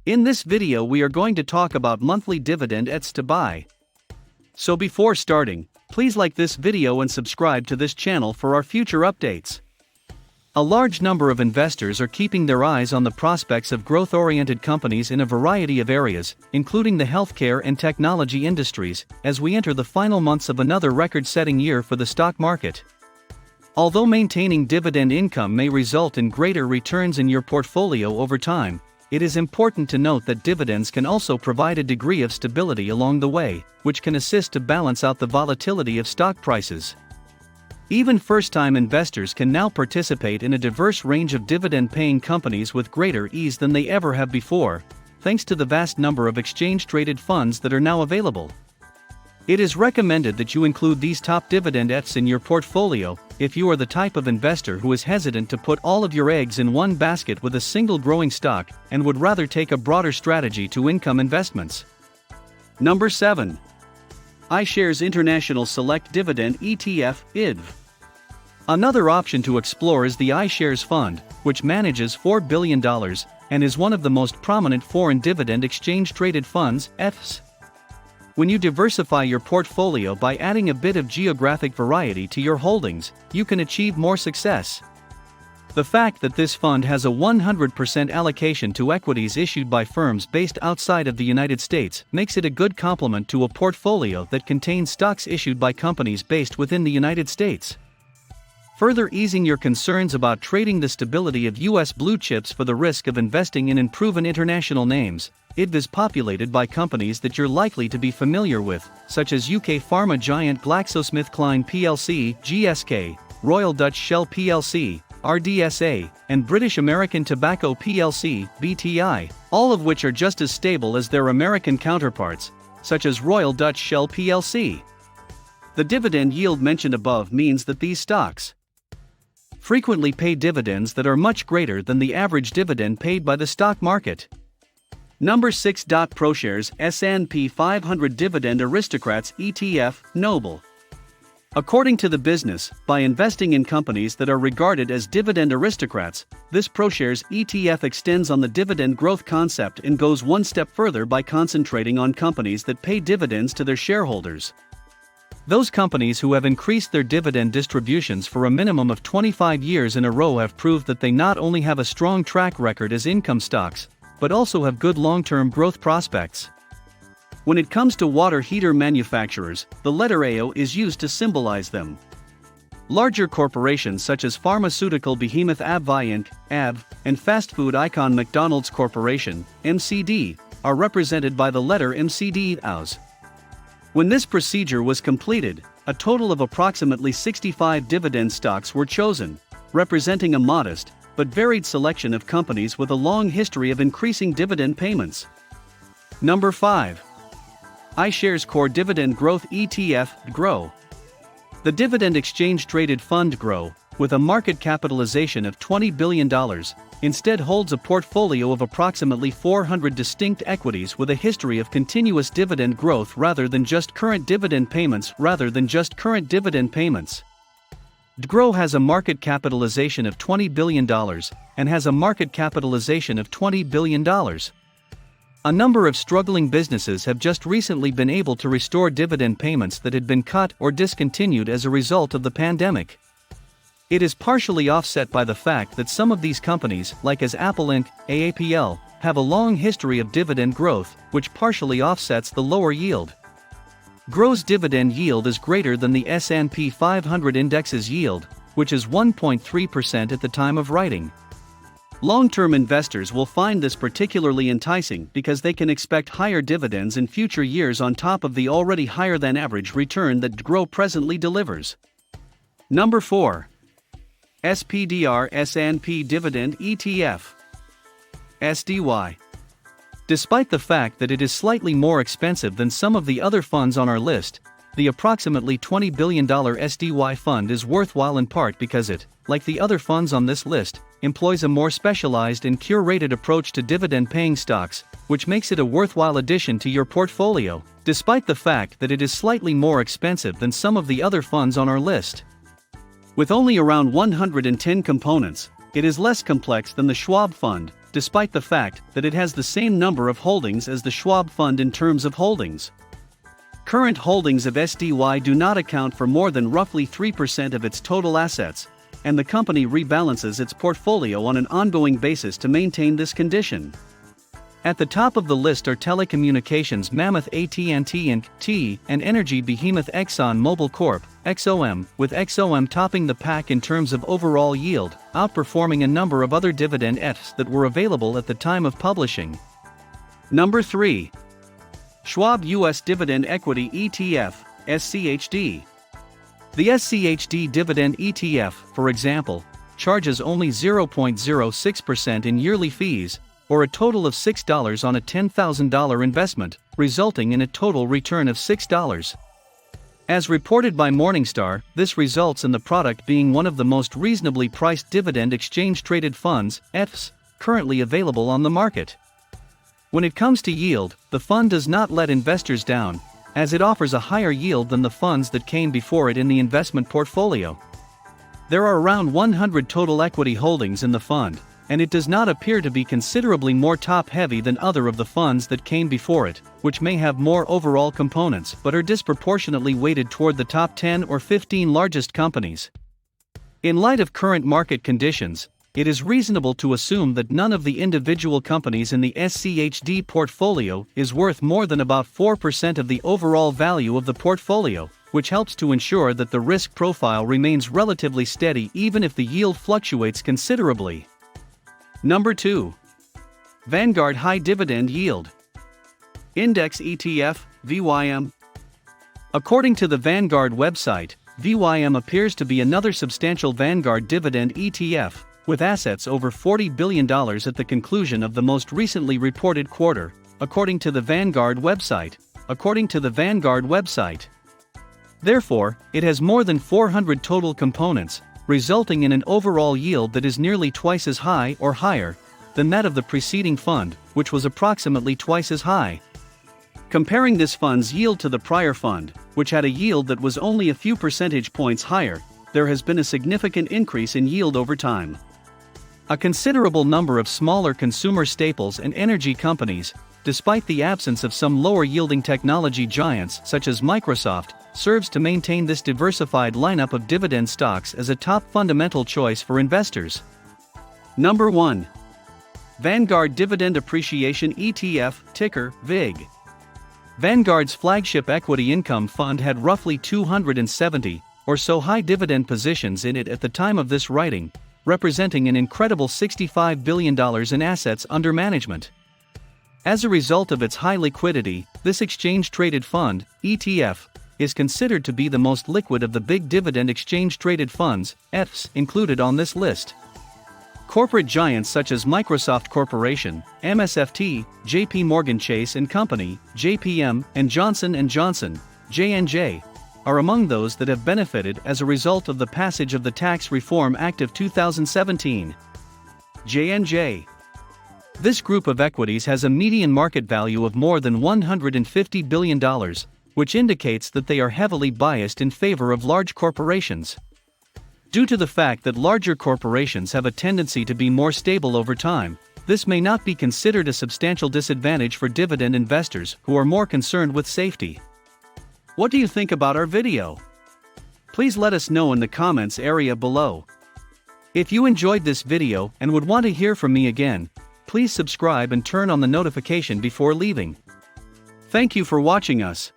In this video we are going to talk about monthly dividend ETFs to buy. So before starting, please like this video and subscribe to this channel for our future updates. A large number of investors are keeping their eyes on the prospects of growth-oriented companies in a variety of areas, including the healthcare and technology industries, as we enter the final months of another record-setting year for the stock market. Although maintaining dividend income may result in greater returns in your portfolio over time, it is important to note that dividends can also provide a degree of stability along the way, which can assist to balance out the volatility of stock prices. Even first-time investors can now participate in a diverse range of dividend-paying companies with greater ease than they ever have before, thanks to the vast number of exchange-traded funds that are now available. It is recommended that you include these top dividend ETFs in your portfolio if you are the type of investor who is hesitant to put all of your eggs in one basket with a single growing stock and would rather take a broader strategy to income investments. Number 7. iShares International Select Dividend ETF (IDV). Another option to explore is the iShares Fund, which manages $4 billion and is one of the most prominent foreign dividend exchange-traded funds (ETFs). When you diversify your portfolio by adding a bit of geographic variety to your holdings, you can achieve more success. The fact that this fund has a 100% allocation to equities issued by firms based outside of the United States makes it a good complement to a portfolio that contains stocks issued by companies based within the United States. Further easing your concerns about trading the stability of U.S. blue chips for the risk of investing in unproven international names, IDV is populated by companies that you're likely to be familiar with, such as UK pharma giant GlaxoSmithKline plc (GSK), Royal Dutch Shell plc (RDSA), and British American Tobacco plc (BTI), all of which are just as stable as their American counterparts, such as Royal Dutch Shell plc. The dividend yield mentioned above means that these stocks frequently pay dividends that are much greater than the average dividend paid by the stock market. Number 6. ProShares S&P 500 Dividend Aristocrats ETF (NOBL). According to the business, by investing in companies that are regarded as dividend aristocrats, this ProShares ETF extends on the dividend growth concept and goes one step further by concentrating on companies that pay dividends to their shareholders. Those companies who have increased their dividend distributions for a minimum of 25 years in a row have proved that they not only have a strong track record as income stocks, but also have good long-term growth prospects. When it comes to water heater manufacturers, the letter AO is used to symbolize them. Larger corporations such as pharmaceutical behemoth AbbVie Inc. (AB) and fast food icon McDonald's Corporation (McD) are represented by the letter McD (AOS). When this procedure was completed, a total of approximately 65 dividend stocks were chosen, representing a modest but varied selection of companies with a long history of increasing dividend payments. Number 5. iShares Core Dividend Growth ETF (DGRO). The dividend exchange-traded fund DGRO, with a market capitalization of $20 billion, instead holds a portfolio of approximately 400 distinct equities with a history of continuous dividend growth rather than just current dividend payments. DGRO has a market capitalization of $20 billion and has a market capitalization of $20 billion. A number of struggling businesses have just recently been able to restore dividend payments that had been cut or discontinued as a result of the pandemic. It is partially offset by the fact that some of these companies, like as Apple Inc., AAPL, have a long history of dividend growth, which partially offsets the lower yield. DGRO's dividend yield is greater than the S&P 500 index's yield, which is 1.3% at the time of writing. Long-term investors will find this particularly enticing because they can expect higher dividends in future years on top of the already higher-than-average return that DGRO presently delivers. Number 4. SPDR S&P Dividend ETF (SDY). Despite the fact that it is slightly more expensive than some of the other funds on our list, the approximately $20 billion SDY fund is worthwhile in part because it, like the other funds on this list, employs a more specialized and curated approach to dividend-paying stocks, which makes it a worthwhile addition to your portfolio, despite the fact that it is slightly more expensive than some of the other funds on our list. With only around 110 components, it is less complex than the Schwab fund, despite the fact that it has the same number of holdings as the Schwab fund in terms of holdings. Current holdings of SDY do not account for more than roughly 3% of its total assets, and the company rebalances its portfolio on an ongoing basis to maintain this condition. At the top of the list are telecommunications mammoth AT&T Inc. and energy behemoth ExxonMobil Corp. XOM, with XOM topping the pack in terms of overall yield, outperforming a number of other dividend ETFs that were available at the time of publishing. Number 3. Schwab US Dividend Equity ETF, SCHD. The SCHD Dividend ETF, for example, charges only 0.06% in yearly fees, or a total of $6 on a $10,000 investment, resulting in a total return of $6. As reported by Morningstar, this results in the product being one of the most reasonably priced dividend exchange-traded funds, ETFs, currently available on the market. When it comes to yield, the fund does not let investors down, as it offers a higher yield than the funds that came before it in the investment portfolio. There are around 100 total equity holdings in the fund, and it does not appear to be considerably more top-heavy than other of the funds that came before it, which may have more overall components but are disproportionately weighted toward the top 10 or 15 largest companies. In light of current market conditions, it is reasonable to assume that none of the individual companies in the SCHD portfolio is worth more than about 4% of the overall value of the portfolio, which helps to ensure that the risk profile remains relatively steady even if the yield fluctuates considerably. Number 2. Vanguard High Dividend Yield Index ETF, VYM. According to the Vanguard website, VYM appears to be another substantial Vanguard Dividend ETF, with assets over $40 billion at the conclusion of the most recently reported quarter, according to the Vanguard website. Therefore, it has more than 400 total components, resulting in an overall yield that is nearly twice as high or higher than that of the preceding fund, which was approximately twice as high. Comparing this fund's yield to the prior fund, which had a yield that was only a few percentage points higher, there has been a significant increase in yield over time. A considerable number of smaller consumer staples and energy companies, despite the absence of some lower-yielding technology giants such as Microsoft, serves to maintain this diversified lineup of dividend stocks as a top fundamental choice for investors. Number 1. Vanguard Dividend Appreciation ETF, ticker, VIG. Vanguard's flagship equity income fund had roughly 270 or so high dividend positions in it at the time of this writing, representing an incredible $65 billion in assets under management. As a result of its high liquidity, this exchange-traded fund, ETF, is considered to be the most liquid of the big dividend exchange-traded funds, ETFs, included on this list. Corporate giants such as Microsoft Corporation, MSFT, JP Morgan Chase & Company, JPM, and Johnson & Johnson, J&J, are among those that have benefited as a result of the passage of the Tax Reform Act of 2017. J&J. This group of equities has a median market value of more than $150 billion, which indicates that they are heavily biased in favor of large corporations. Due to the fact that larger corporations have a tendency to be more stable over time, this may not be considered a substantial disadvantage for dividend investors who are more concerned with safety. What do you think about our video? Please let us know in the comments area below. If you enjoyed this video and would want to hear from me again, please subscribe and turn on the notification before leaving. Thank you for watching us.